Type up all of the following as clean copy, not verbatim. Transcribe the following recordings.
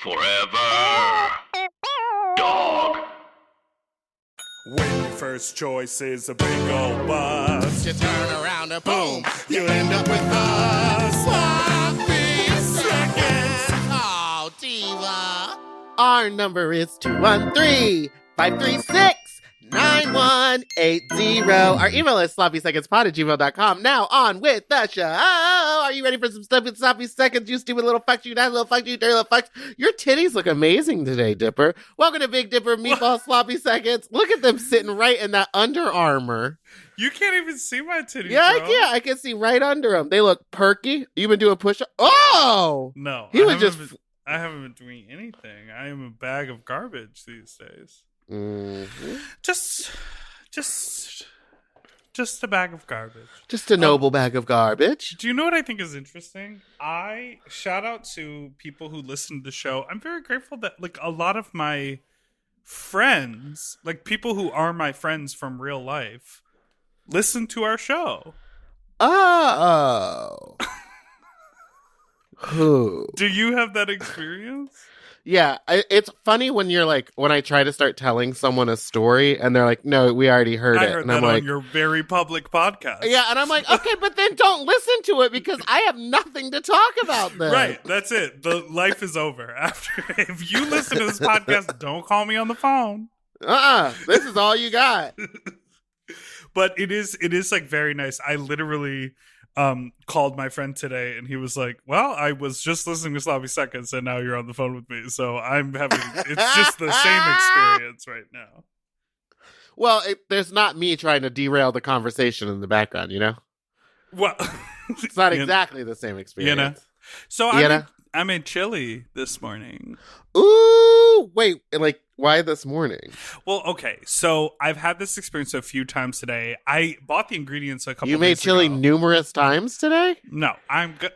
Forever. Dog. When your first choice is a big old bus, you turn around and boom, you end up with a sloppy seconds. Oh, diva. Our number is 213-536-9180. Our email is sloppysecondspod@gmail.com. Now on with the show. Are you ready for some stuff with sloppy seconds? You stupid little fucks, you nice little fucks, you dirty little fucks. Your titties look amazing today, Dipper. Welcome to Big Dipper Meatball Sloppy Seconds. Look at them sitting right in that Under Armour. You can't even see my titties, Yeah, bro. I can see right under them. They look perky. You been doing push-up? Oh! No, He was just... I haven't been doing anything. I am a bag of garbage these days. Mm-hmm. Just a bag of garbage. Just a noble bag of garbage. Do you know what I think is interesting? I shout out to people who listen to the show. I'm very grateful that like a lot of my friends, like people who are my friends from real life, listen to our show. Oh. Who? Do you have that experience? Yeah, it's funny when you're like, when I try to start telling someone a story and they're like, no, we already heard it. I heard and that I'm on like, your very public podcast. yeah, and I'm like, okay, but then don't listen to it because I have nothing to talk about then. Right, that's it. The life is over. After if you listen to this podcast, don't call me on the phone. This is all you got. But it is like very nice. I literally called my friend today and he was like, well, I was just listening to Sloppy Seconds and now you're on the phone with me. So I'm having, it's just the same experience right now. Well, there's not me trying to derail the conversation in the background, you know? Well, it's not exactly the same experience. You know? So I made chili this morning. Ooh, wait, like, why this morning? Well, okay, so I've had this experience a few times today. I bought the ingredients a couple days ago. You made chili numerous times today? No, I'm good.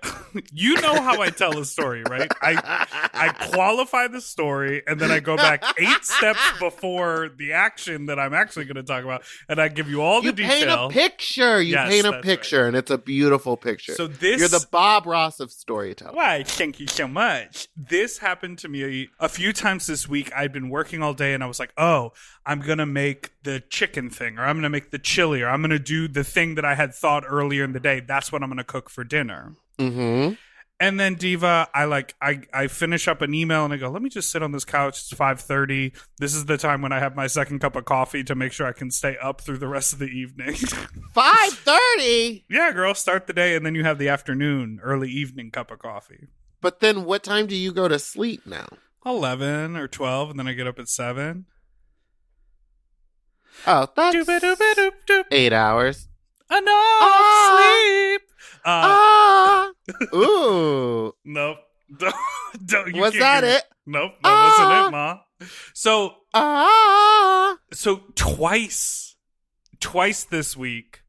You know how I tell a story, right? I qualify the story, and then I go back 8 steps before the action that I'm actually going to talk about, and I give you all the detail. You paint a picture. Yes, paint a picture, right. And it's a beautiful picture. So this... You're the Bob Ross of storytelling. Why, thank you so much. This happened to me a few times this week. I'd been working all day, and I was like, oh, I'm going to make the chicken thing, or I'm going to make the chili, or I'm going to do the thing that I had thought earlier in the day. That's what I'm going to cook for dinner. Mm-hmm. And then Diva, I finish up an email and I go, let me just sit on this couch. It's 5:30. This is the time when I have my second cup of coffee to make sure I can stay up through the rest of the evening. 5:30? Yeah, girl, start the day and then you have the afternoon, early evening cup of coffee. But then what time do you go to sleep now? 11 or 12, and then I get up at 7. Oh, that's 8 hours. Enough sleep. Ooh. Nope. Don't. Was that it? Nope. That wasn't it, Ma. So twice this week,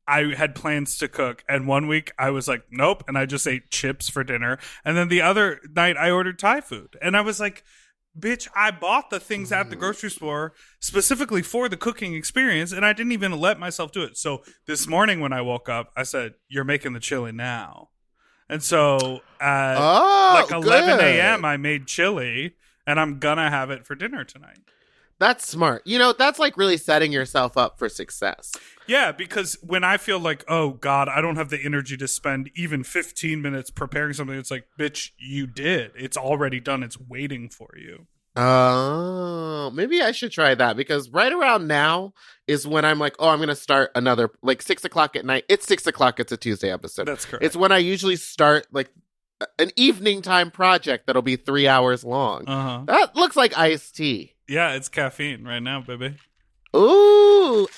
I had plans to cook, and one week I was like, nope, and I just ate chips for dinner. And then the other night I ordered Thai food, and I was like, bitch, I bought the things at the grocery store specifically for the cooking experience, and I didn't even let myself do it. So this morning when I woke up, I said, you're making the chili now. And so at 11 a.m. I made chili, and I'm gonna have it for dinner tonight. That's smart. You know, that's like really setting yourself up for success. Yeah, because when I feel like, oh, God, I don't have the energy to spend even 15 minutes preparing something, it's like, bitch, you did. It's already done. It's waiting for you. Oh, maybe I should try that because right around now is when I'm like, oh, I'm going to start another, like 6 o'clock at night. It's 6 o'clock. It's a Tuesday episode. That's correct. It's when I usually start like an evening time project that'll be 3 hours long. Uh-huh. That looks like iced tea. Yeah, it's caffeine right now, baby. Ooh.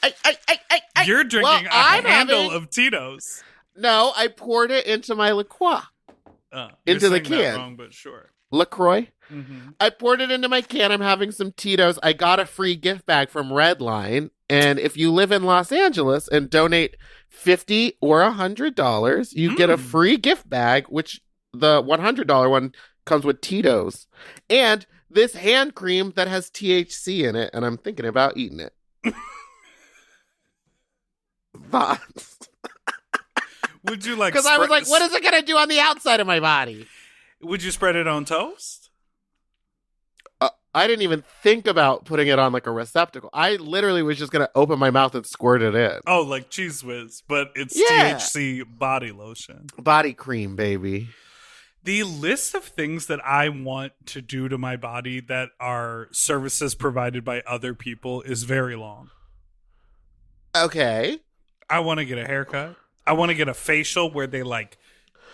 You're drinking a handle of Tito's. No, I poured it into my LaCroix. Into the can. That wrong, but sure. LaCroix. Mm-hmm. I poured it into my can. I'm having some Tito's. I got a free gift bag from Redline. And if you live in Los Angeles and donate $50 or $100, you get a free gift bag, which the $100 one comes with Tito's. And this hand cream that has THC in it. And I'm thinking about eating it. Thoughts? Would you like? Because I was like, what is it going to do on the outside of my body? Would you spread it on toast? I didn't even think about putting it on like a receptacle. I literally was just going to open my mouth and squirt it in. Oh, like Cheese Whiz, but it's Yeah. THC body lotion. Body cream, baby. The list of things that I want to do to my body that are services provided by other people is very long. Okay. I want to get a haircut. I want to get a facial where they like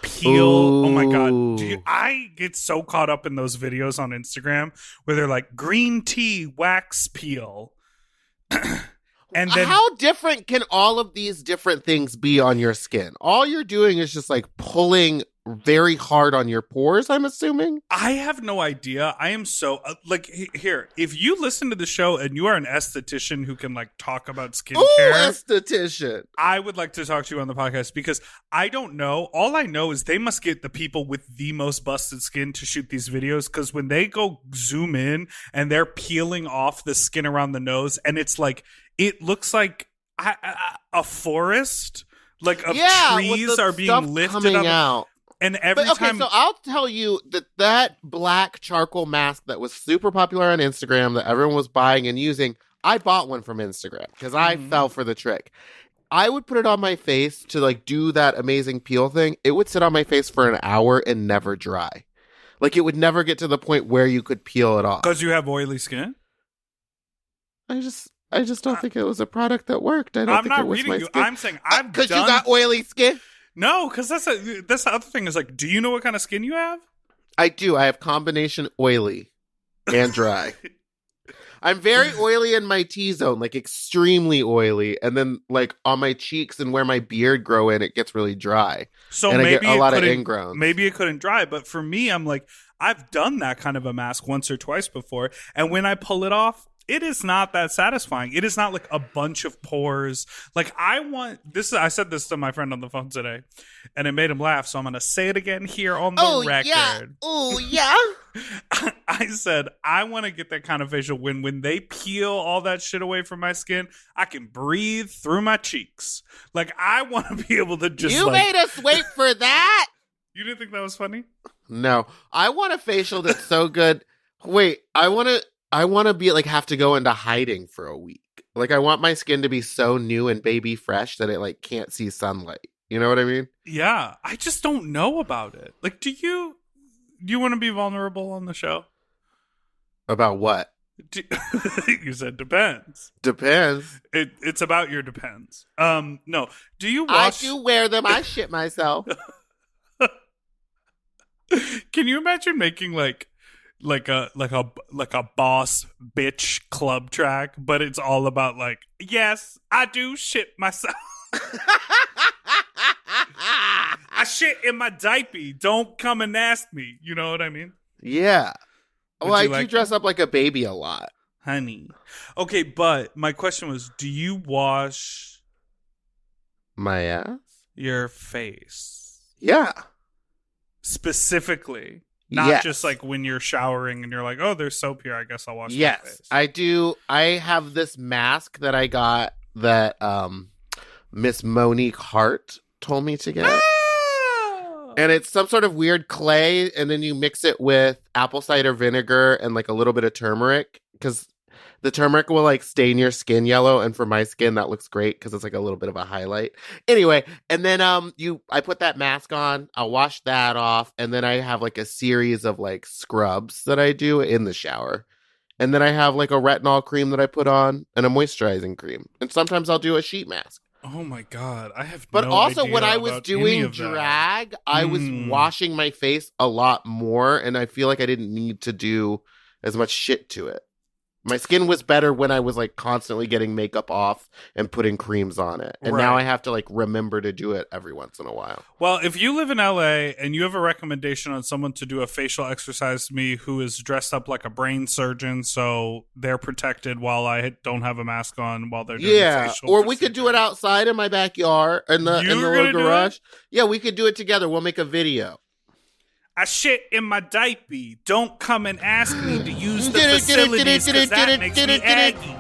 peel. Ooh. Oh my God. I get so caught up in those videos on Instagram where they're like green tea wax peel. And then how different can all of these different things be on your skin? All you're doing is just like pulling very hard on your pores, I'm assuming. I have no idea. I am so here. If you listen to the show and you are an esthetician who can like talk about skincare, esthetician, I would like to talk to you on the podcast because I don't know. All I know is they must get the people with the most busted skin to shoot these videos because when they go zoom in and they're peeling off the skin around the nose and it's like it looks like a forest, like of trees are being lifted up. Out. And every time, so I'll tell you that black charcoal mask that was super popular on Instagram that everyone was buying and using, I bought one from Instagram because I fell for the trick. I would put it on my face to like do that amazing peel thing. It would sit on my face for an hour and never dry. Like it would never get to the point where you could peel it off. Because you have oily skin? I just don't think it was a product that worked. I don't think it was my skin. I'm saying I've done... Because you got oily skin? No, because that's the other thing is like, do you know what kind of skin you have? I do. I have combination oily and dry. I'm very oily in my T-zone, like extremely oily. And then like on my cheeks and where my beard grow in, it gets really dry. So and maybe I get a lot of ingrowns. Maybe it couldn't dry. But for me, I'm like, I've done that kind of a mask once or twice before. And when I pull it off, it is not that satisfying. It is not like a bunch of pores. Like I said this to my friend on the phone today and it made him laugh. So I'm going to say it again here on the record. Yeah. Oh, yeah. I said, I want to get that kind of facial when they peel all that shit away from my skin, I can breathe through my cheeks. Like I want to be able to just made us wait for that? You didn't think that was funny? No. I want a facial that's so good. Wait, I want to be like have to go into hiding for a week. Like I want my skin to be so new and baby fresh that it like can't see sunlight. You know what I mean? Yeah. I just don't know about it. Like, do you want to be vulnerable on the show? About what? You said depends. Depends. It's about your depends. No. Do you wash? I do wear them. I shit myself. Can you imagine making like a boss bitch club track, but it's all about like, yes, I do shit myself. I shit in my diaper. Don't come and ask me. You know what I mean? Yeah. Well, I do dress that? up like a baby a lot. Honey. Okay, but my question was, do you wash my ass? Your face? Yeah. Specifically. Not just like when you're showering and you're like, oh, there's soap here. I guess I'll wash my face. Yes, I do. I have this mask that I got that Miss Monique Hart told me to get. Oh! And it's some sort of weird clay, and then you mix it with apple cider vinegar and like a little bit of turmeric because the turmeric will like stain your skin yellow, and for my skin that looks great because it's like a little bit of a highlight. Anyway, and then I put that mask on, I'll wash that off, and then I have like a series of like scrubs that I do in the shower. And then I have like a retinol cream that I put on and a moisturizing cream. And sometimes I'll do a sheet mask. Oh my God. I have But no also idea when I about was any doing of that. drag, I was washing my face a lot more, and I feel like I didn't need to do as much shit to it. My skin was better when I was like constantly getting makeup off and putting creams on it. And now I have to like remember to do it every once in a while. Well, if you live in LA and you have a recommendation on someone to do a facial exercise to me who is dressed up like a brain surgeon so they're protected while I don't have a mask on while they're doing facial or we could do it outside in my backyard in the little garage. Yeah, we could do it together. We'll make a video. I shit in my diaper. Don't come and ask me to use the facilities because that makes me aggy.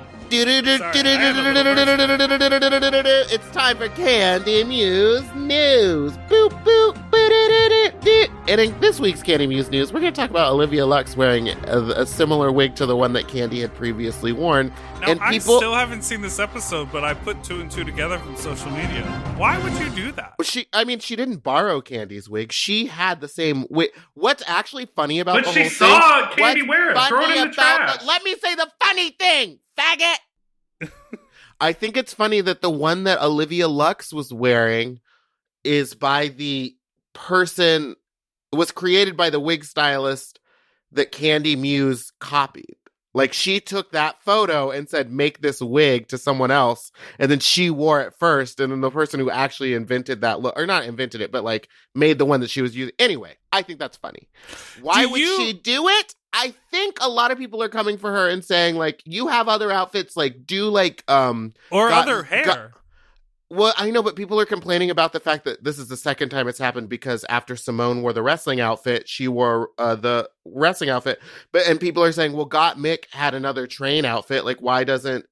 It's time for Candy Muse News. Boop, boop, boop, And in this week's Candy Muse news, we're going to talk about Olivia Lux wearing a similar wig to the one that Candy had previously worn. Now, and I still haven't seen this episode, but I put 2 and 2 together from social media. Why would you do that? She didn't borrow Candy's wig. She had the same wig. What's actually funny about But the she whole saw thing? Candy wear it. Throw it in the trash. Let me say the funny thing, faggot. I think it's funny that the one that Olivia Lux was wearing is by the person, was created by the wig stylist that Candy Muse copied. Like, she took that photo and said, make this wig to someone else. And then she wore it first. And then the person who actually invented that look, or not invented it, but like made the one that she was using. Anyway, I think that's funny. Why would she do it? I think a lot of people are coming for her and saying, like, you have other outfits, like, do like, other hair. Well, I know, but people are complaining about the fact that this is the second time it's happened, because after Simone wore the wrestling outfit, she wore the wrestling outfit. And people are saying, well, Got Mick had another train outfit. Like, why doesn't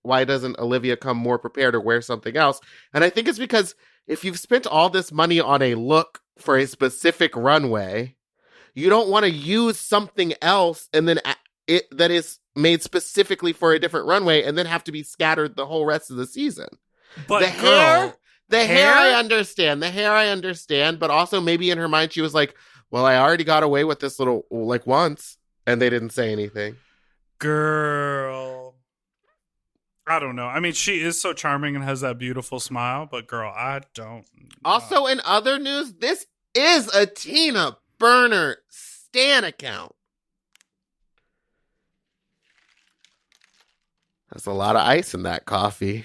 Olivia come more prepared or wear something else? And I think it's because if you've spent all this money on a look for a specific runway, you don't want to use something else and then that is made specifically for a different runway and then have to be scattered the whole rest of the season. But the hair I understand, but also maybe in her mind she was like, well, I already got away with this little, like, once, and they didn't say anything. Girl. I don't know. I mean, she is so charming and has that beautiful smile, but girl, I don't know. Also, in other news, this is a Tina Burner stan account. There's a lot of ice in that coffee.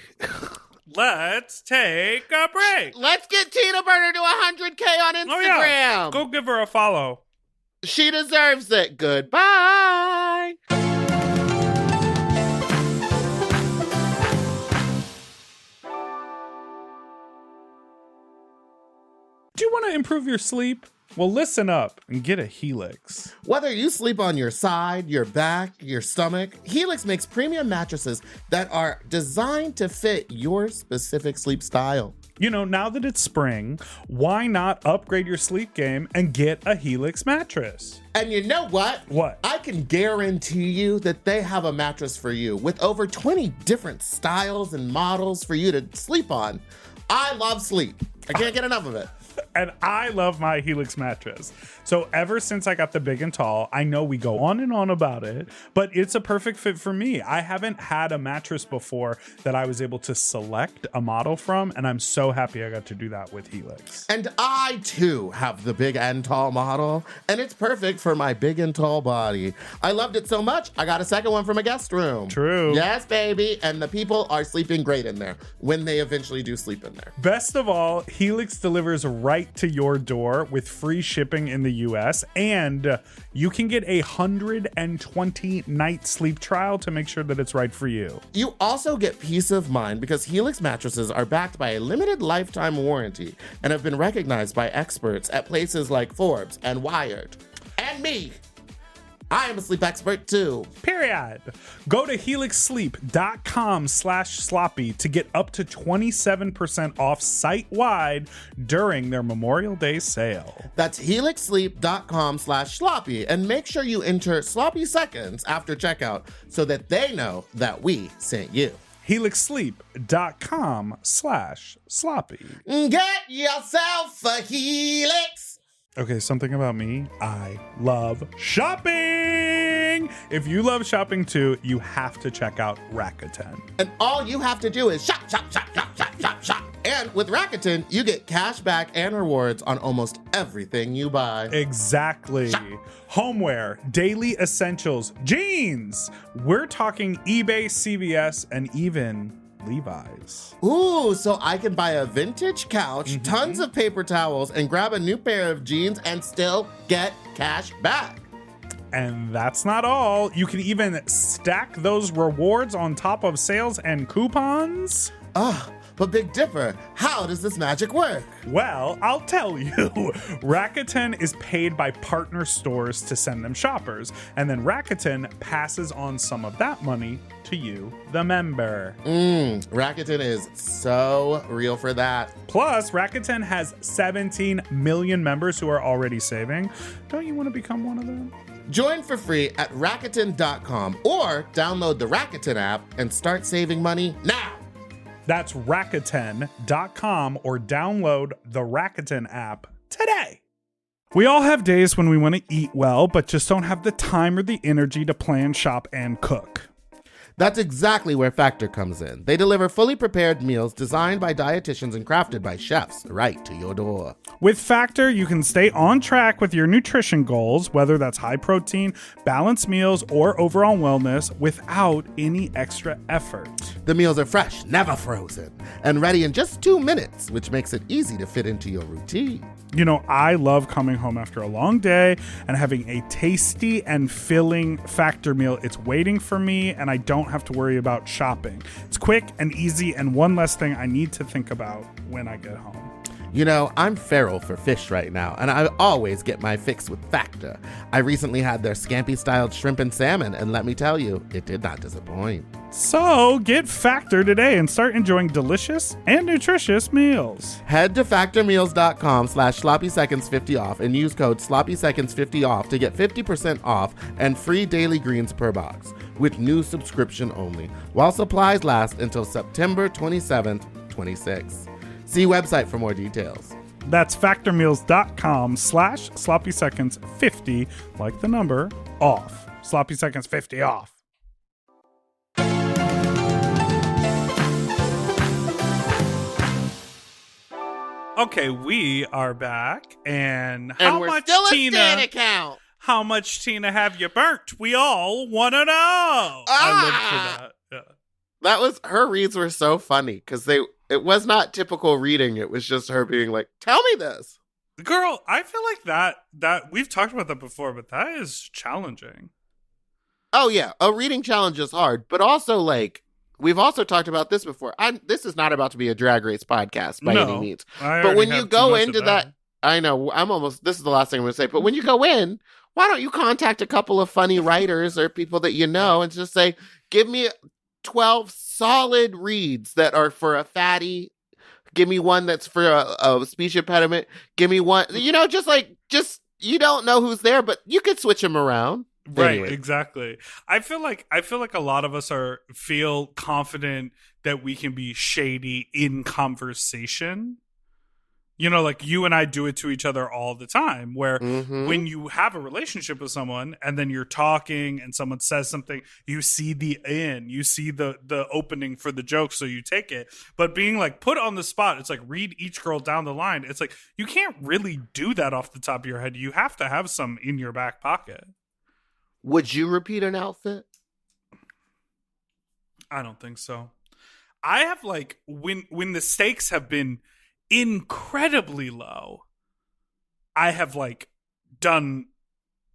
Let's take a break. Let's get Tina Burner to 100K on Instagram. Oh, yeah. Go give her a follow. She deserves it. Goodbye. Do you want to improve your sleep? Well, listen up and get a Helix. Whether you sleep on your side, your back, your stomach, Helix makes premium mattresses that are designed to fit your specific sleep style. You know, now that it's spring, why not upgrade your sleep game and get a Helix mattress? And you know what? What? I can guarantee you that they have a mattress for you with over 20 different styles and models for you to sleep on. I love sleep. I can't get enough of it. And I love my Helix mattress. So ever since I got the big and tall, I know we go on and on about it, but it's a perfect fit for me. I haven't had a mattress before that I was able to select a model from, and I'm so happy I got to do that with Helix. And I, too, have the big and tall model, and it's perfect for my big and tall body. I loved it so much, I got a second one from a guest room. True. Yes, baby. And the people are sleeping great in there when they eventually do sleep in there. Best of all, Helix delivers right to your door with free shipping in the US, and you can get a 120-night sleep trial to make sure that it's right for you. You also get peace of mind because Helix mattresses are backed by a limited lifetime warranty and have been recognized by experts at places like Forbes and Wired. And me. I am a sleep expert too. Period. Go to helixsleep.com/sloppy to get up to 27% off site-wide during their Memorial Day sale. That's helixsleep.com/sloppy, and make sure you enter sloppy seconds after checkout so that they know that we sent you. helixsleep.com/sloppy. Get yourself a Helix. Okay, something about me. I love shopping. If you love shopping too, you have to check out Rakuten. And all you have to do is shop, shop, shop, shop, shop, shop, shop. And with Rakuten, you get cash back and rewards on almost everything you buy. Exactly. Shop. Homeware, daily essentials, jeans. We're talking eBay, CVS, and even Levi's. Ooh, so I can buy a vintage couch, tons of paper towels, and grab a new pair of jeans and still get cash back. And that's not all. You can even stack those rewards on top of sales and coupons. But Big Dipper, how does this magic work? Well, I'll tell you. Rakuten is paid by partner stores to send them shoppers, and then Rakuten passes on some of that money to you, the member. Rakuten is so real for that. Plus, Rakuten has 17 million members who are already saving. Don't you want to become one of them? Join for free at Rakuten.com or download the Rakuten app and start saving money now. That's Rakuten.com or download the Rakuten app today. We all have days when we want to eat well, but just don't have the time or the energy to plan, shop, and cook. That's exactly where Factor comes in. They deliver fully prepared meals designed by dietitians and crafted by chefs right to your door. With Factor, you can stay on track with your nutrition goals, whether that's high protein, balanced meals, or overall wellness, without any extra effort. The meals are fresh, never frozen, and ready in just 2 minutes, which makes it easy to fit into your routine. You know, I love coming home after a long day and having a tasty and filling Factor meal. It's waiting for me, and I don't have to worry about shopping. It's quick and easy, and one less thing I need to think about when I get home. You know, I'm feral for fish right now, and I always get my fix with Factor. I recently had their scampi-styled shrimp and salmon, and let me tell you, it did not disappoint. So get Factor today and start enjoying delicious and nutritious meals. Head to factormeals.com/sloppyseconds50 off and use code sloppyseconds50 off to get 50% off and free daily greens per box with new subscription only while supplies last until September 27th, 26. See website for more details. That's factormeals.com/sloppyseconds50, like the number, off. Sloppy Seconds 50 off. Okay, we are back, and how we're much still a Tina? Stan account. How much Tina have you burnt? We all want to know. I lived for that. Yeah. That was her reads were so funny because it was not typical reading. It was just her being like, "Tell me this." Girl, I feel like that we've talked about that before, but that is challenging. Oh yeah, a reading challenge is hard, but also like we've also talked about this before. This is not about to be a drag race podcast by any means. But when you go into that, I know this is the last thing I'm going to say, but when you go in, why don't you contact a couple of funny writers or people that you know and just say, give me 12 solid reads that are for a fatty. Give me one that's for a speech impediment. Give me one, just you don't know who's there, but you could switch them around. Right, anyway. Exactly. I feel like a lot of us feel confident that we can be shady in conversation. Like you and I do it to each other all the time, where when you have a relationship with someone and then you're talking and someone says something, you see you see the opening for the joke, so you take it. But being like put on the spot, it's like read each girl down the line. It's like you can't really do that off the top of your head. You have to have some in your back pocket. Would you repeat an outfit? I don't think so. I have like when the stakes have been incredibly low, I have like done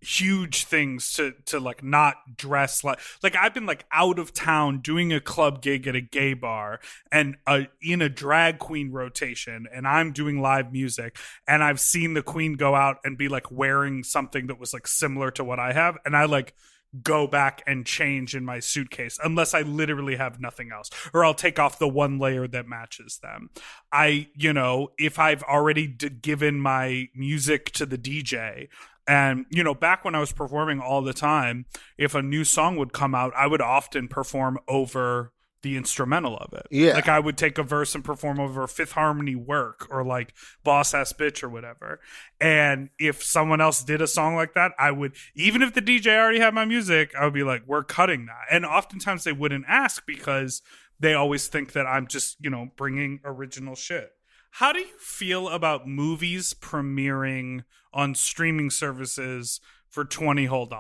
huge things to like not dress like I've been like out of town doing a club gig at a gay bar and in a drag queen rotation, and I'm doing live music, and I've seen the queen go out and be like wearing something that was like similar to what I have, and I like go back and change in my suitcase unless I literally have nothing else, or I'll take off the one layer that matches them. If I've already given my music to the DJ, and back when I was performing all the time, if a new song would come out, I would often perform over the instrumental of it. Yeah. Like I would take a verse and perform over Fifth Harmony Work or like Boss Ass Bitch or whatever. And if someone else did a song like that, I would, even if the DJ already had my music, I would be like, we're cutting that. And oftentimes they wouldn't ask because they always think that I'm just, bringing original shit. How do you feel about movies premiering on streaming services for $20 whole?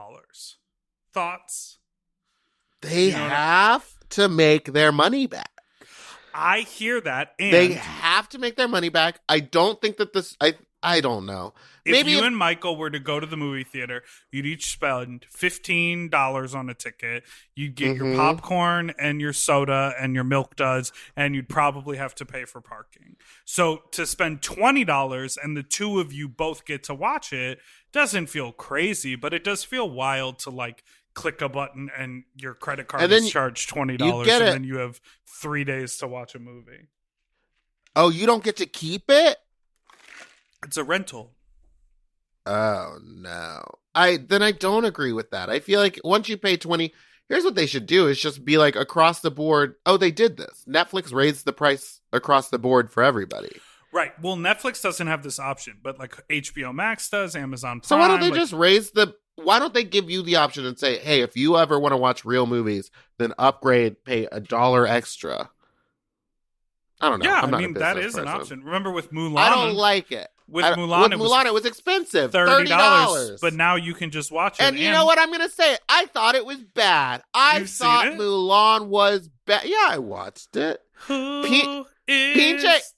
Thoughts? They have to make their money back. I hear that. And they have to make their money back. I don't think that I I don't know. If Maybe you and Michael were to go to the movie theater, you'd each spend $15 on a ticket. You'd get your popcorn and your soda and your milk duds, and you'd probably have to pay for parking. So to spend $20 and the two of you both get to watch it doesn't feel crazy, but it does feel wild to like click a button and your credit card And then is charged $20 you and get it. then you have 3 days to watch a movie. Oh, you don't get to keep it? It's a rental. Oh no. I don't agree with that. I feel like once you pay 20, here's what they should do is just be like across the board. Oh, they did this. Netflix raised the price across the board for everybody. Right. Well, Netflix doesn't have this option, but like HBO Max does, Amazon Prime. So why don't they like, just why don't they give you the option and say, hey, if you ever want to watch real movies, then upgrade, pay $1 extra. I don't know. Yeah, I'm not I mean, a that business is an person. option. Remember with Mulan? I don't like it. With With Mulan, it was expensive. $30. But now you can just watch it. And you know what I'm going to say? I thought it was bad. I You've thought seen it? Mulan was bad. Yeah, I watched it. Pinche,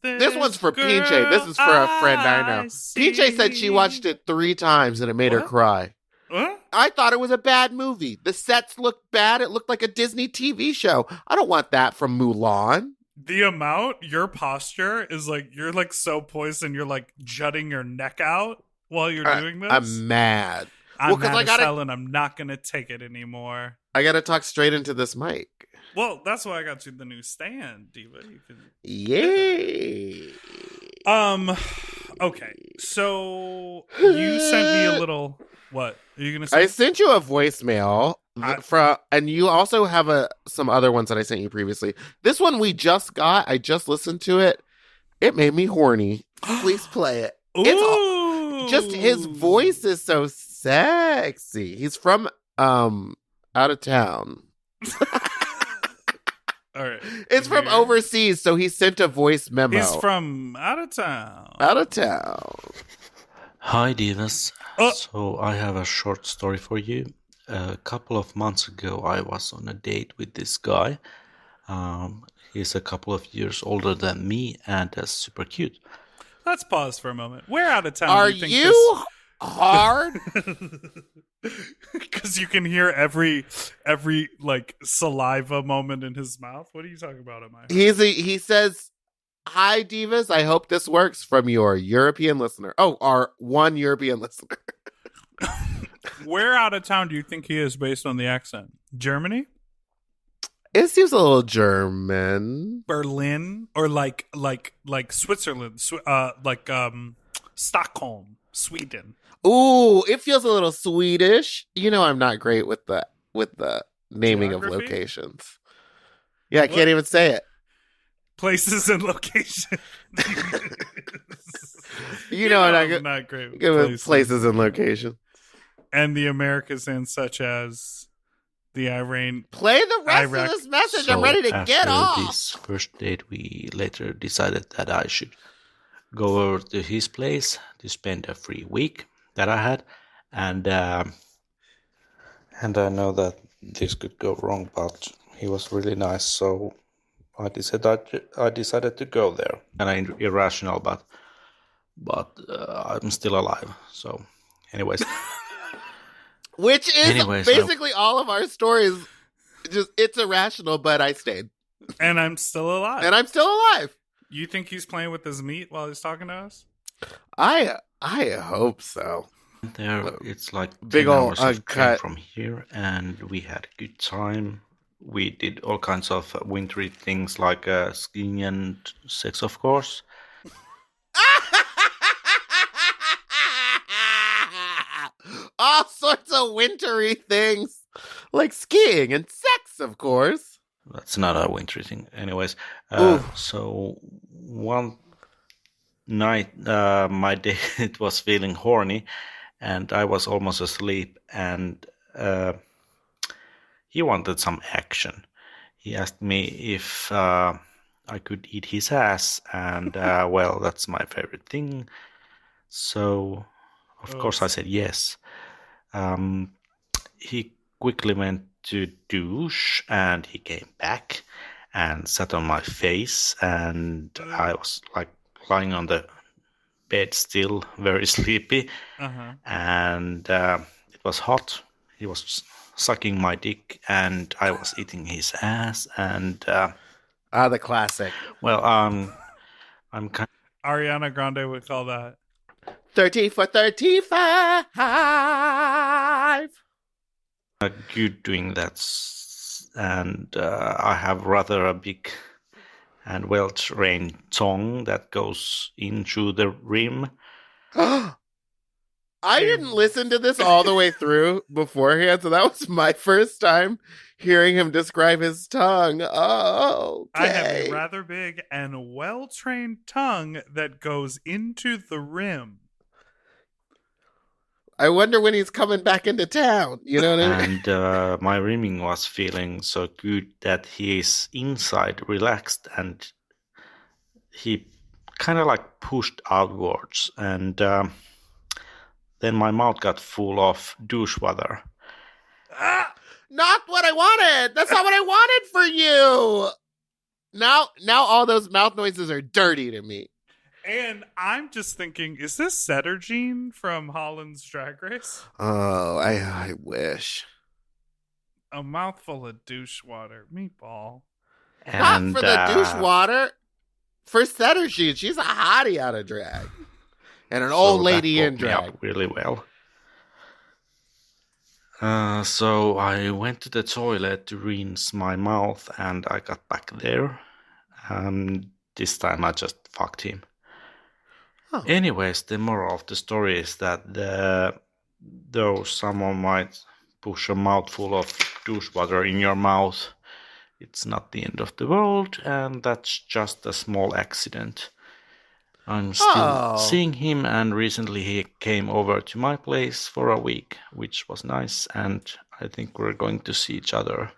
this one's for Pinche. This is for a friend I know. Pinche said she watched it 3 times and it made her What? cry. Huh? I thought it was a bad movie. The sets looked bad. It looked like a Disney TV show. I don't want that from Mulan. The amount, your posture is like, you're like so poised and you're like jutting your neck out while you're doing this. I'm mad. I'm well, 'cause mad as hell and I'm not going to take it anymore. I got to talk straight into this mic. Well, that's why I got you the new stand, Diva. You can... Yay. Okay. So you sent me a little... What? Are you going to say? I sent you a voicemail and you also have some other ones that I sent you previously. This one we just got. I just listened to it. It made me horny. Please play it. Ooh. Just his voice is so sexy. He's from out of town. All right. It's from overseas, so he sent a voice memo. He's from out of town. Out of town. Hi, Divas. Oh. So I have a short story for you. A couple of months ago, I was on a date with this guy. He's a couple of years older than me and super cute. Let's pause for a moment. Where out of town Are do you think you hard? Because you can hear every like saliva moment in his mouth. What are you talking about? He says, "Hi divas, I hope this works," from your European listener. Oh, our one European listener. Where out of town do you think he is based on the accent? Germany? It seems a little German. Berlin? Or like Switzerland? Stockholm, Sweden. Ooh, it feels a little Swedish. You know I'm not great with the naming Geography? of locations. Yeah, I can't even say it. Places and locations. You know I'm not great with good with places and locations. And the Americas and such as the Iran. Play the rest Iraq. of this message. So I'm ready to get after off. this first date, we later decided that I should go over to his place to spend a free week that I had, and I know that this could go wrong, but he was really nice, so I decided to go there. And I'm irrational, but I'm still alive. So, anyways. Which is Anyways, basically all of our stories. Just it's irrational, but I stayed. And I'm still alive. And I'm still alive. You think he's playing with his meat while he's talking to us? I hope so. There, it's like Big 10 ol' hours of train uncut. from here, and we had a good time. We did all kinds of wintry things like skiing and sex, of course. All sorts of wintry things, like skiing and sex, of course. That's not a wintry thing. Anyways, Ooh. so one night my date was feeling horny, and I was almost asleep, and he wanted some action. He asked me if I could eat his ass, and well, that's my favorite thing. So, of course, I said yes. He quickly went to douche, and he came back and sat on my face, and I was like lying on the bed still, very sleepy, Uh-huh. and it was hot. He was sucking my dick, and I was eating his ass, and The classic. well, I'm kind Ariana Grande would call that. 30 for 35. of good doing that, and I have rather a big and well-trained tongue that goes in through the rim. I didn't listen to this all the way through beforehand, so that was my first time hearing him describe his tongue. Oh, okay. I have a rather big and well-trained tongue that goes into the rim. I wonder when he's coming back into town. You know what I mean? And my rimming was feeling so good that he is inside relaxed, and he kind of like pushed outwards, and then my mouth got full of douche water. Not what I wanted. That's not what I wanted for you. Now all those mouth noises are dirty to me. And I'm just thinking, is this Settergene from Holland's Drag Race? Oh, I wish. A mouthful of douche water. Meatball. And, Not for the douche water. For Settergene, she's a hottie out of drag. And an old lady that in woke me up drag. really well. So I went to the toilet to rinse my mouth, and I got back there. This time I just fucked him. Oh. Anyways, the moral of the story is that though someone might push a mouthful of douche water in your mouth, it's not the end of the world, and that's just a small accident. I'm still seeing him, and recently he came over to my place for a week, which was nice, and I think we're going to see each other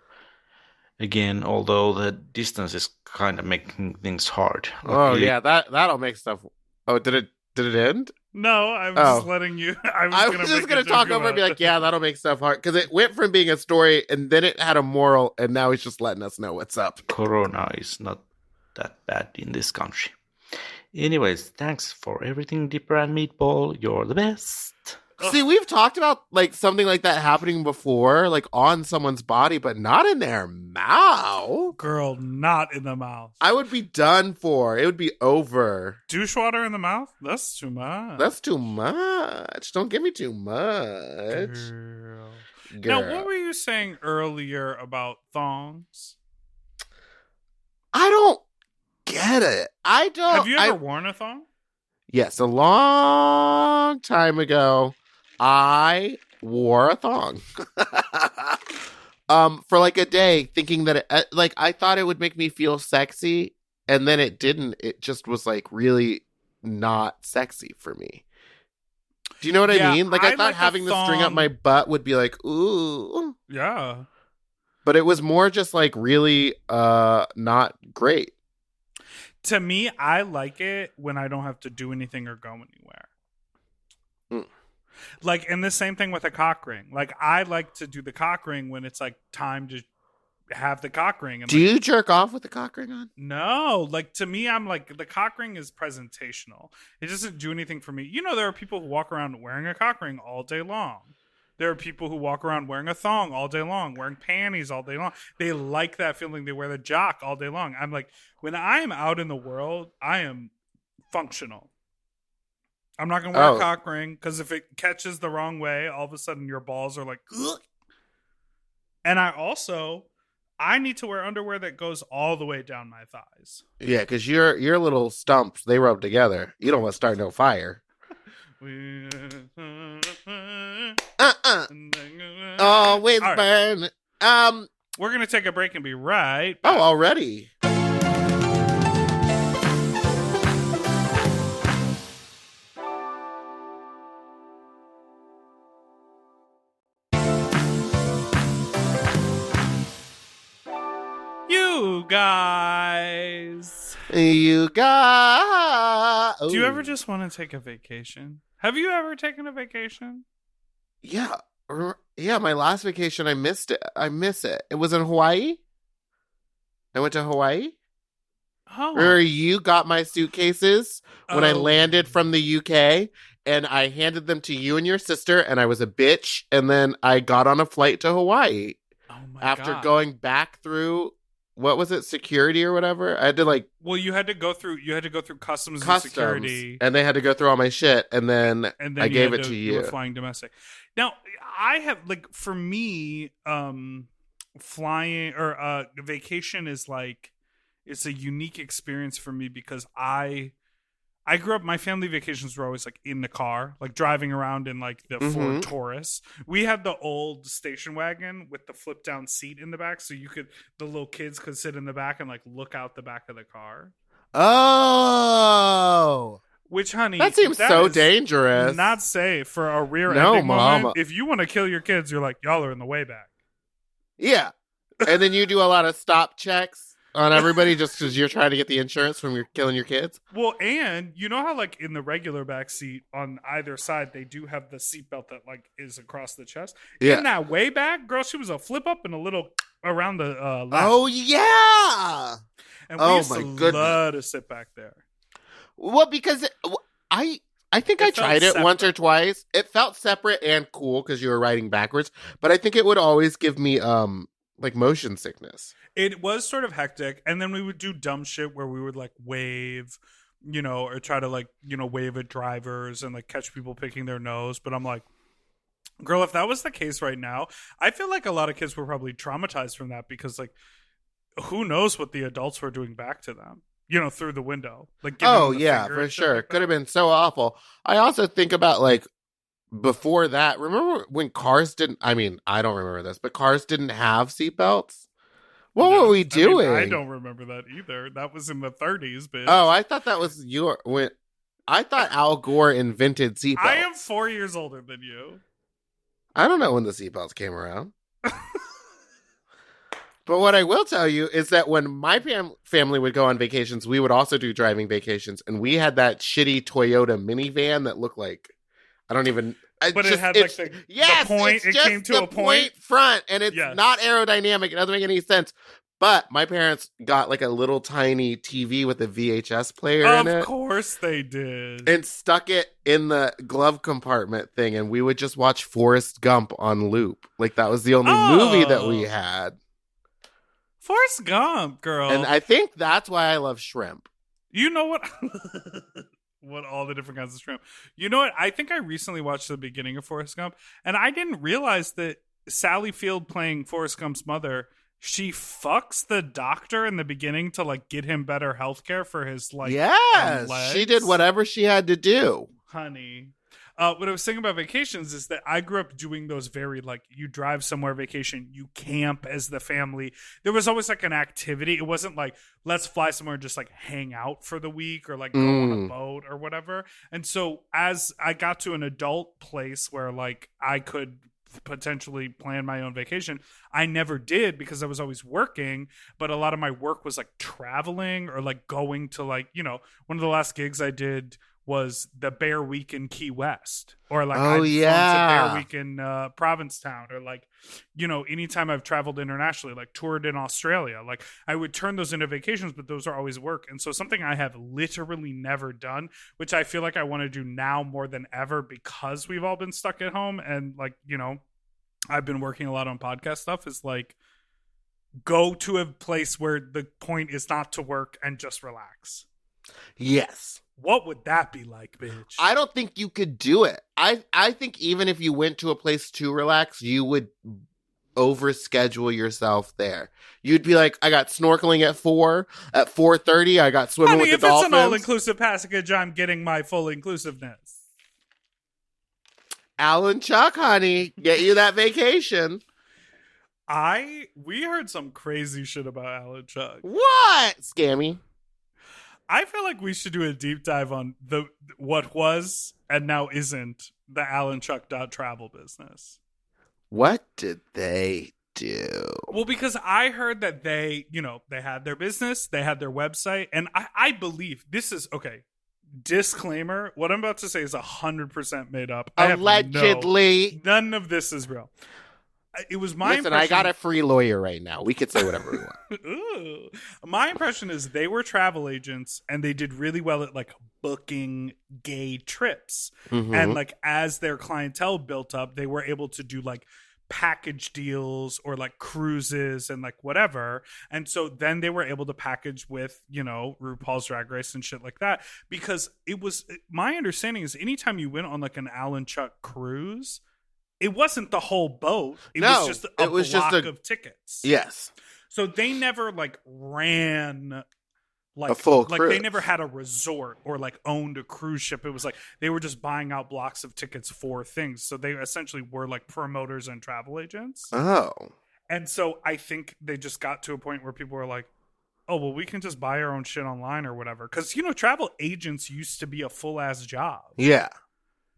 again, although the distance is kind of making things hard. Luckily, yeah, that'll make stuff. Oh, did it end? No, I'm just letting you. I was just gonna talk over and be like, yeah, that'll make stuff hard, because it went from being a story and then it had a moral, and now he's just letting us know what's up. Corona is not that bad in this country. Anyways, thanks for everything, Dipper and Meatball. You're the best. See, we've talked about like something like that happening before, like on someone's body, but not in their mouth. Girl, not in the mouth. I would be done for. It would be over. Douche water in the mouth? That's too much. That's too much. Don't give me too much. Girl. Girl. Now, what were you saying earlier about thongs? I don't get it. I don't. Have you ever worn a thong? Yes, a long time ago, I wore a thong. For like a day, thinking that it, I thought it would make me feel sexy, and then it didn't. It just was like really not sexy for me. Do you know what I mean? Like I thought having the string up my butt would be like, ooh. Yeah. But it was more just like really not great. To me, I like it when I don't have to do anything or go anywhere. Mm. Like, and the same thing with a cock ring. Like, I like to do the cock ring when it's like time to have the cock ring. And do you jerk off with the cock ring on? No. Like, to me, I'm like, the cock ring is presentational. It doesn't do anything for me. You know, there are people who walk around wearing a cock ring all day long. There are people who walk around wearing a thong all day long, wearing panties all day long. They like that feeling. They wear the jock all day long. I'm like, when I am out in the world, I am functional. I'm not going to wear a cock ring, because if it catches the wrong way, all of a sudden your balls are like, ugh. And I need to wear underwear that goes all the way down my thighs. Yeah, because your little stumps, they rub together. You don't want to start no fire. Always burn. We're gonna take a break and be right back. Oh, already. You guys. Do you ever just want to take a vacation? Have you ever taken a vacation? Yeah. Yeah, my last vacation, I missed it. I miss it. It was in Hawaii. I went to Hawaii. Remember, you got my suitcases when I landed from the UK, and I handed them to you and your sister, and I was a bitch, and then I got on a flight to Hawaii after going back through, what was it, security or whatever? I had to Well, you had to go through customs and security, and they had to go through all my shit, and then I gave it to you. You were flying domestic. Now, I have for me, flying or vacation is it's a unique experience for me because I grew up, my family vacations were always in the car, driving around in the Ford Taurus. We had the old station wagon with the flip down seat in the back, so the little kids could sit in the back and look out the back of the car. Oh, which, honey, that seems so dangerous. Not safe for a rear-ending moment. If you want to kill your kids, you're y'all are in the way back. Yeah, and then you do a lot of stop checks on everybody just because you're trying to get the insurance from killing your kids. Well, and you know how in the regular back seat on either side they do have the seatbelt that is across the chest. Yeah. In that way back, girl, she was a flip up and a little around the lap. Oh yeah. And we used to love to sit back there. Well, because I think I tried it once or twice. It felt separate and cool because you were riding backwards, but I think it would always give me motion sickness. It was sort of hectic, and then we would do dumb shit where we would wave, or try to wave at drivers and catch people picking their nose. But I'm girl, if that was the case right now, I feel a lot of kids were probably traumatized from that because who knows what the adults were doing back to them, through the window. Oh yeah, for sure. Could have been so awful. I also think about before that, remember when cars didn't, I don't remember this, but cars didn't have seatbelts? What were we doing? I don't remember that either. That was in the 30s, bitch. Oh, I thought that was I thought Al Gore invented seatbelts. I am 4 years older than you. I don't know when the seatbelts came around. But what I will tell you is that when my family would go on vacations, we would also do driving vacations. And we had that shitty Toyota minivan that looked I don't even... But it had the point. It came to a point front, and it's not aerodynamic. It doesn't make any sense. But my parents got a little tiny TV with a VHS player in it. Of course they did. And stuck it in the glove compartment thing, and we would just watch Forrest Gump on loop. That was the only movie that we had. Forrest Gump, girl. And I think that's why I love shrimp. You know what? What all the different kinds of shrimp. You know what? I think I recently watched the beginning of Forrest Gump, and I didn't realize that Sally Field playing Forrest Gump's mother, she fucks the doctor in the beginning to get him better health care for his yes, legs. She did whatever she had to do. Honey. What I was saying about vacations is that I grew up doing those very you drive somewhere vacation, you camp as the family. There was always an activity. It wasn't let's fly somewhere and just hang out for the week or go on a boat or whatever. And so as I got to an adult place where I could potentially plan my own vacation, I never did because I was always working. But a lot of my work was traveling or going to one of the last gigs I did was the Bear Week in Key West, or Bear Week in Provincetown, or anytime I've traveled internationally, toured in Australia, I would turn those into vacations, but those are always work. And so something I have literally never done, which I feel I want to do now more than ever because we've all been stuck at home and I've been working a lot on podcast stuff, is go to a place where the point is not to work and just relax. Yes. What would that be like, bitch? I don't think you could do it. I think even if you went to a place to relax, you would overschedule yourself there. You'd be I got snorkeling at 4. At 4:30, I got swimming with the dolphins. If it's an all-inclusive package, I'm getting my full inclusiveness. Alan Chuck, honey, get you that vacation. We heard some crazy shit about Alan Chuck. What? Scammy. I feel we should do a deep dive on what was and now isn't the Alan Chuck travel business. What did they do? Well, because I heard that they had their business, they had their website, and I believe this is okay. Disclaimer: what I'm about to say is 100% made up. Allegedly, none of this is real. it was my Listen, I impression. got a free lawyer right now. We could say whatever we want. Ooh. My impression is they were travel agents and they did really well at like booking gay trips. Mhm. And like as their clientele built up, they were able to do like package deals or like cruises and like whatever. And so then they were able to package with, you know, RuPaul's Drag Race and shit like that, because it was, my understanding is anytime you went on like an Alan Chuck cruise, it wasn't the whole boat. It No, was just a it was block just of tickets. Yes. So they never like ran like A full like cruise. they never had a resort or like owned a cruise ship. It was like they were just buying out blocks of tickets for things. So they essentially were like promoters and travel agents. Oh. And so I think they just got to a point where people were like, oh, well, we can just buy our own shit online or whatever. Because, you know, travel agents used to be a full ass job. Yeah.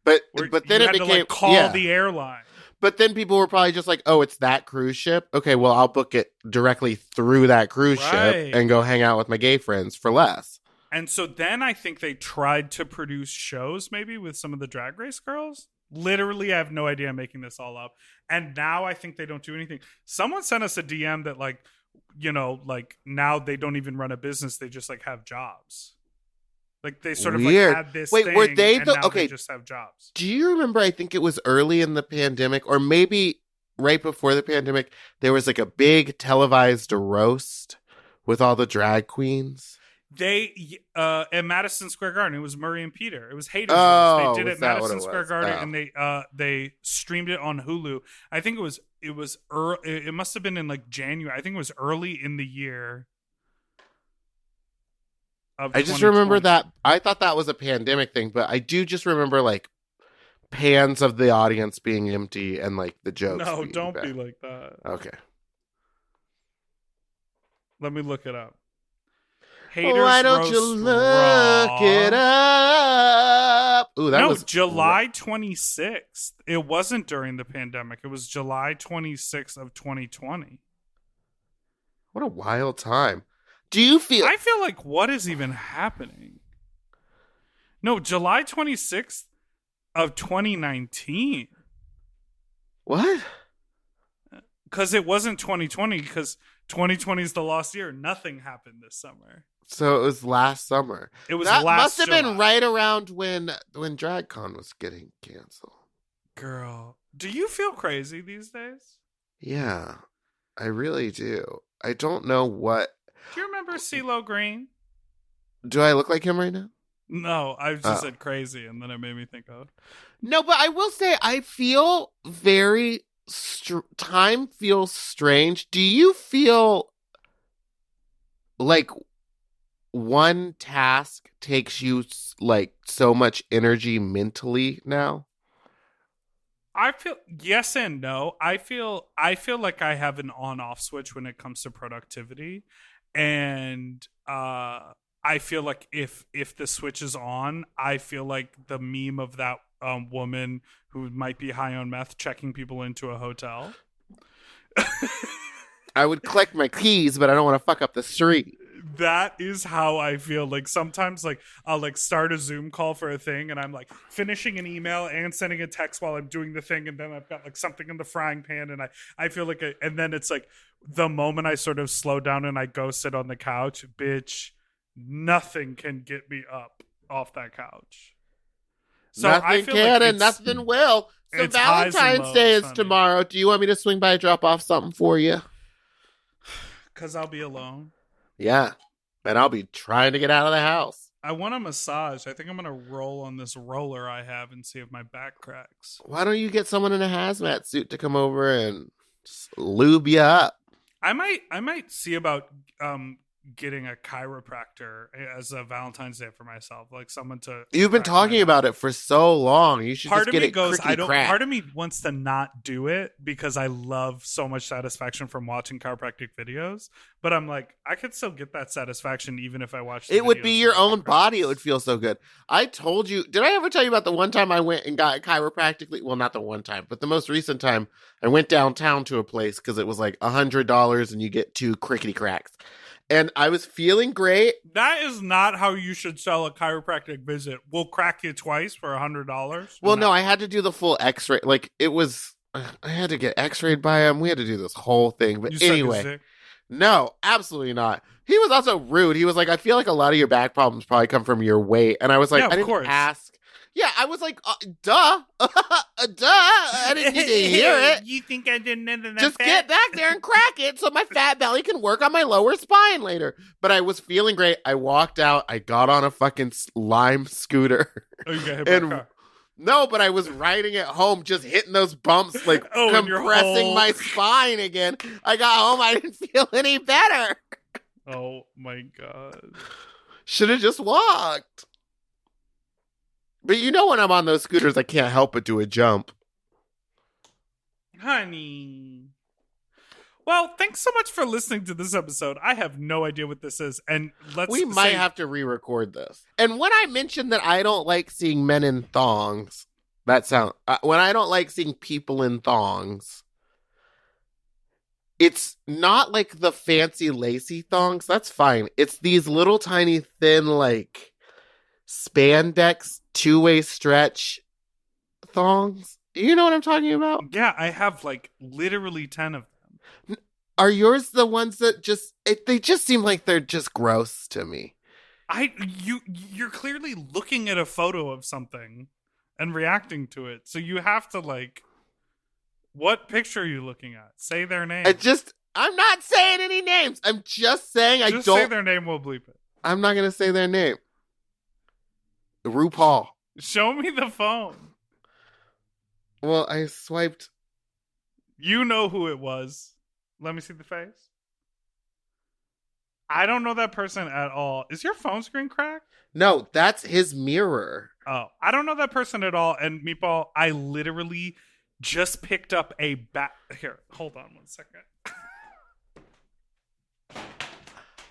But Where then you it had became to like call yeah. the airline. But then people were probably just like, oh, it's that cruise ship? Okay, well, I'll book it directly through that cruise Right. ship and go hang out with my gay friends for less. And so then I think they tried to produce shows maybe with some of the Drag Race girls. Literally, I have no idea. I'm making this all up. And now I think they don't do anything. Someone sent us a DM that like, you know, like now they don't even run a business. They just like have jobs. Like they sort of Weird. like had this Wait, thing were they and the- now okay. they just have jobs. Do you remember, I think it was early in the pandemic, or maybe right before the pandemic, there was like a big televised roast with all the drag queens? They at Madison Square Garden, it was Murray and Peter. It was Haters Oh, Roast. They did it was at that what Madison it Square was? Garden, Oh. and they streamed it on Hulu. I think it was early. It must have been in like January. I think it was early in the year. I just remember that. I thought that was a pandemic thing, but I do just remember like pans of the audience being empty and like the jokes. No, being don't bad. be like that. Okay. Let me look it up. Haters Why don't you Roast look Raw. it up? Ooh, that No, was July 26th. It wasn't during the pandemic. It was July 26th of 2020. What a wild time. Do you feel? I feel like what is even happening? No, July 26th of 2019. What? Because it wasn't 2020, because 2020 is the lost year. Nothing happened this summer. So it was last summer. It was That last must have been July. right around when DragCon was getting canceled. Girl, do you feel crazy these days? Yeah, I really do. I don't know what. Do you remember CeeLo Green? Do I look like him right now? No, I just Oh. said crazy, and then it made me think of. No, but I will say I feel very. Time feels strange. Do you feel like one task takes you like so much energy mentally now? I feel yes and no. I feel like I have an on-off switch when it comes to productivity, and I feel like if the switch is on, I feel like the meme of that woman who might be high on meth checking people into a hotel. I would collect my keys, but I don't want to fuck up the street. That is how I feel. Like sometimes like I'll like start a Zoom call for a thing and I'm like finishing an email and sending a text while I'm doing the thing, and then I've got like something in the frying pan, and I feel like and then it's like the moment I sort of slow down and I go sit on the couch, bitch, nothing can get me up off that couch. So I Nothing feel can like and it's- nothing will. So it's highs and Valentine's Day lows, is honey. tomorrow. Do you want me to swing by and drop off something for you? 'Cause I'll be alone. Yeah. And I'll be trying to get out of the house. I want a massage. I think I'm gonna roll on this roller I have and see if my back cracks. Why don't you get someone in a hazmat suit to come over and just lube you up? I might see about getting a chiropractor as a Valentine's Day for myself, like someone to. You've been crack talking my- about it for so long. You should Part just of get me it goes, I don't. crack. Part of me wants to not do it because I love so much satisfaction from watching chiropractic videos. But I'm like, I could still get that satisfaction even if I watch. The It would be videos your from own body. It chiropractors. would feel so good. I told you. Did I ever tell you about the one time I went and got chiropractically? Well, not the one time, but the most recent time I went downtown to a place because it was like $100 and you get 2 crickety cracks. And I was feeling great. That is not how you should sell a chiropractic visit. We'll crack you twice for $100. Well, no, I had to do the full X-ray. Like it was I had to get x-rayed by him. We had to do this whole thing. But You suck his anyway, dick? no, absolutely not. He was also rude. He was like, I feel like a lot of your back problems probably come from your weight. And I was like, Yeah, of I didn't course. ask. Yeah, I was like, duh. Duh. I didn't need to hear it. You think I didn't know that? Just get back there and crack it so my fat belly can work on my lower spine later. But I was feeling great. I walked out. I got on a fucking Lime scooter. Oh, you got hit by a And car. no, but I was riding it home, just hitting those bumps, like in your compressing whole- my spine again. I got home. I didn't feel any better. Oh my god. Should have just walked. But you know when I'm on those scooters, I can't help but do a jump. Honey. Well, thanks so much for listening to this episode. I have no idea what this is. And We might have to re-record this. And when I mentioned that I don't like seeing men in thongs, when I don't like seeing people in thongs, it's not like the fancy lacy thongs. That's fine. It's these little tiny thin like spandex two-way stretch thongs. You know what I'm talking about? Yeah, I have like literally 10 of them. Are yours the ones that they just seem like they're just gross to me? You're clearly looking at a photo of something and reacting to it. So you have to like, what picture are you looking at? Say their name. I'm not saying any names. I'm just saying Just say their name, we'll bleep it. I'm not going to say their name. RuPaul. Show me the phone. Well, I swiped. You know who it was. Let me see the face. I don't know that person at all. Is your phone screen cracked? No, that's his mirror. Oh, I don't know that person at all. And Meatball, I literally just picked up a bat. Here, hold on 1 second.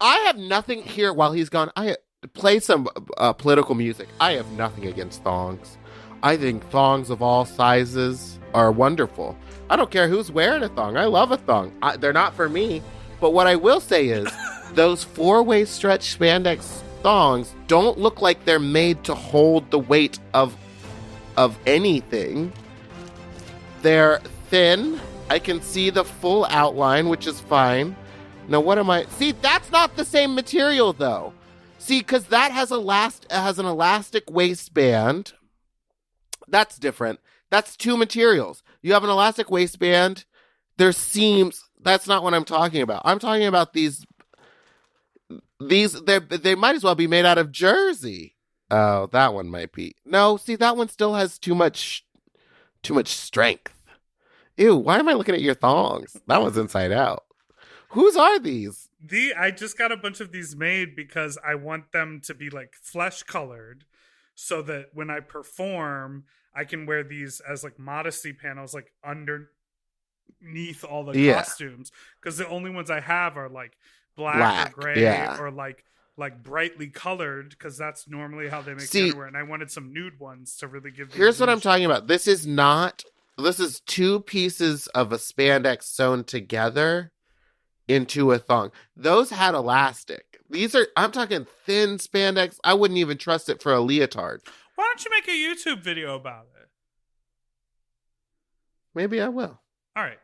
I have nothing here while he's gone. I play some political music. I have nothing against thongs. I think thongs of all sizes are wonderful. I don't care who's wearing a thong. I love a thong. They're not for me. But what I will say is those four-way stretch spandex thongs don't look like they're made to hold the weight of anything. They're thin. I can see the full outline, which is fine. Now, what am I... See, that's not the same material, though. See, because that has an elastic waistband. That's different. That's two materials. You have an elastic waistband. There's seams. That's not what I'm talking about. I'm talking about these. They might as well be made out of jersey. Oh, that one might be. No, see, that one still has too much strength. Ew, why am I looking at your thongs? That one's inside out. Whose are these? I just got a bunch of these made because I want them to be like flesh colored so that when I perform, I can wear these as like modesty panels, like underneath all the costumes. Because the only ones I have are like black or gray or like brightly colored, because that's normally how they make underwear. And I wanted some nude ones to really give. Here's what I'm talking about. This is two pieces of a spandex sewn together into a thong. Those had elastic. I'm talking thin spandex. I wouldn't even trust it for a leotard. Why don't you make a YouTube video about it? Maybe I will. All right.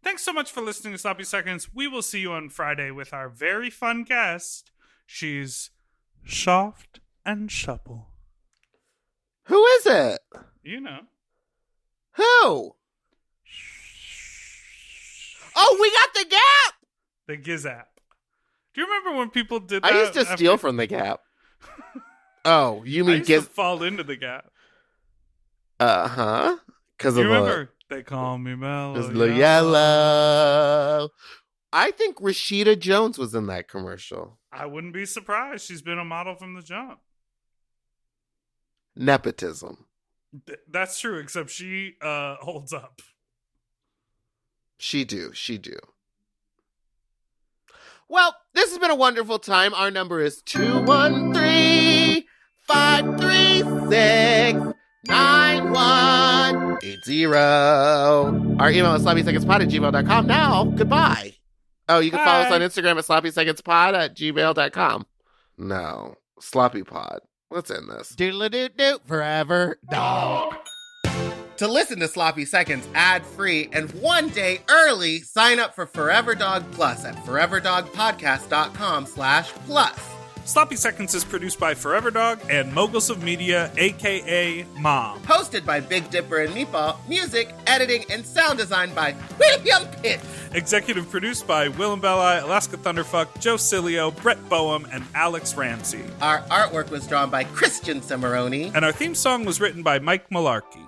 Thanks so much for listening to Sloppy Seconds. We will see you on Friday with our very fun guest. She's soft and supple. Who is it? You know. Who? Oh, we got the Gap! The Gizap. Do you remember when people did that? I used to steal from the Gap. Oh, you mean I used to fall into the Gap. Uh-huh. Because you remember? They call me Mellow Yellow. I think Rashida Jones was in that commercial. I wouldn't be surprised. She's been a model from the jump. Nepotism. That's true, except she holds up. She do. Well, this has been a wonderful time. Our number is 213-536-9180. Our email is sloppysecondspod@gmail.com. Now, goodbye. Oh, you can follow us on Instagram at sloppysecondspod@gmail.com. No, sloppy pod. Let's end this. Doodle-a-doo-doo forever. Dog. To listen to Sloppy Seconds ad-free and 1 day early, sign up for Forever Dog Plus at foreverdogpodcast.com/plus. Sloppy Seconds is produced by Forever Dog and Moguls of Media, a.k.a. Mom. Hosted by Big Dipper and Meatball, music, editing, and sound design by William Pitt. Executive produced by Willem Belli, Alaska Thunderfuck, Joe Cilio, Brett Boehm, and Alex Ramsey. Our artwork was drawn by Christian Cimarroni. And our theme song was written by Mike Malarkey.